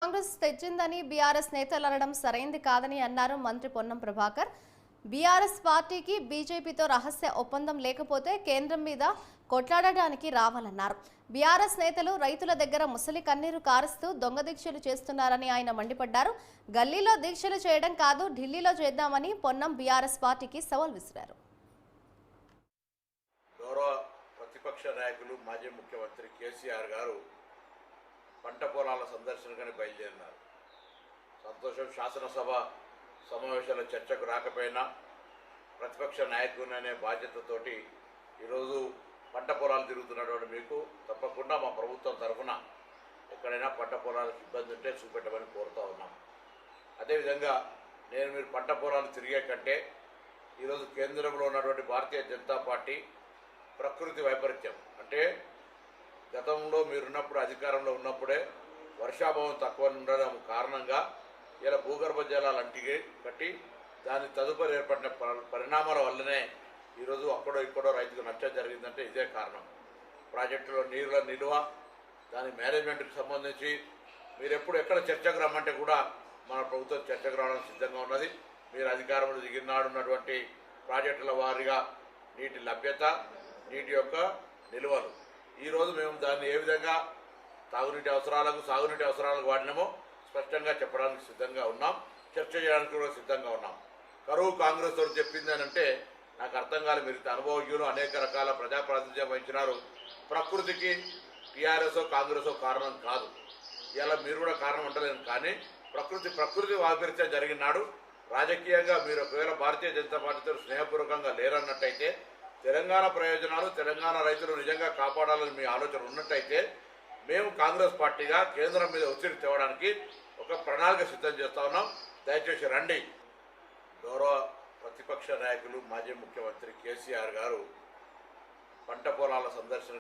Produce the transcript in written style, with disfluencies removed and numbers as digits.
కాంగ్రెస్ తెచ్చిందని బీఆర్ఎస్ నేతలు అనడం సరైంది కాదని అన్నారు మంత్రి పొన్నం ప్రభాకర్. బీఆర్ఎస్ పార్టీకి బీజేపీతో రహస్య ఒప్పందం లేకపోతే కేంద్రం మీద కొట్లాడడానికి రావాలన్నారు. బీఆర్ఎస్ నేతలు రైతుల దగ్గర ముసలి కన్నీరు కారుస్తూ దొంగ దీక్షలు చేస్తున్నారని ఆయన మండిపడ్డారు. గల్లీలో దీక్షలు చేయడం కాదు, ఢిల్లీలో చేద్దామని పొన్నం బీఆర్ఎస్ పార్టీకి సవాల్ విసిరారు. గౌరవ ప్రతిపక్ష నాయకులు మాజీ ముఖ్యమంత్రి కేసీఆర్ గారు పంట పొలాల సందర్శనకని బయలుదేరినారు. సంతోషం. శాసనసభ సమావేశాల చర్చకు రాకపోయినా ప్రతిపక్ష నాయకుని అనే బాధ్యతతోటి ఈరోజు పంట పొలాలు తిరుగుతున్నటువంటి మీకు తప్పకుండా మా ప్రభుత్వం తరఫున ఎక్కడైనా పంట పొలాలకు ఇబ్బంది ఉంటే చూపెట్టమని కోరుతూ ఉన్నాం. అదేవిధంగా మీరు పంట పొలాలు తిరిగే కంటే ఈరోజు కేంద్రంలో ఉన్నటువంటి భారతీయ జనతా పార్టీ ప్రకృతి వైపరీత్యం అంటే గతంలో మీరున్నప్పుడు అధికారంలో ఉన్నప్పుడే వర్షాభావం తక్కువ ఉండడం కారణంగా ఇలా భూగర్భ జలాలు అంటికి కట్టి దాని తదుపరి ఏర్పడిన పరిణామాల వల్లనే ఈరోజు అక్కడో ఇక్కడో రైతుకు నష్టం జరిగిందంటే ఇదే కారణం. ప్రాజెక్టులో నీళ్ళ నిల్వ, దాని మేనేజ్మెంట్కి సంబంధించి మీరు ఎప్పుడు ఎక్కడ చర్చకు రమ్మంటే కూడా మన ప్రభుత్వం చర్చకు రావడం సిద్ధంగా ఉన్నది. మీరు అధికారంలో దిగినాడున్నటువంటి ప్రాజెక్టుల వారీగా నీటి లభ్యత, నీటి యొక్క నిల్వలు ఈరోజు మేము దాన్ని ఏ విధంగా తాగునీటి అవసరాలకు, సాగునీటి అవసరాలకు వాడినామో స్పష్టంగా చెప్పడానికి సిద్ధంగా ఉన్నాం. చర్చ చేయడానికి కూడా సిద్ధంగా ఉన్నాం. కరువు కాంగ్రెస్ వారు చెప్పింది అని అంటే నాకు అర్థం కాలేదు. మీరు అనుభవజ్ఞులు, అనేక రకాల ప్రజాప్రాతినిధ్యం వహించినారు. ప్రకృతికి టీఆర్ఎస్ కాంగ్రెస్ కారణం కాదు. ఇలా మీరు కూడా కారణం అంటలేను. కానీ ప్రకృతి వైపరీత్యం జరిగినాడు. రాజకీయంగా మీరు ఒకవేళ భారతీయ జనతా పార్టీతో స్నేహపూర్వకంగా లేరన్నట్టయితే, తెలంగాణ ప్రయోజనాలు, తెలంగాణ రైతులు నిజంగా కాపాడాలని మీ ఆలోచన ఉన్నట్టయితే మేము కాంగ్రెస్ పార్టీగా కేంద్రం మీద ఒత్తిడి తేవడానికి ఒక ప్రణాళిక సిద్ధం చేస్తా ఉన్నాం. దయచేసి రండి. గౌరవ ప్రతిపక్ష నాయకులు మాజీ ముఖ్యమంత్రి కేసీఆర్ గారు పంట పొలాల సందర్శన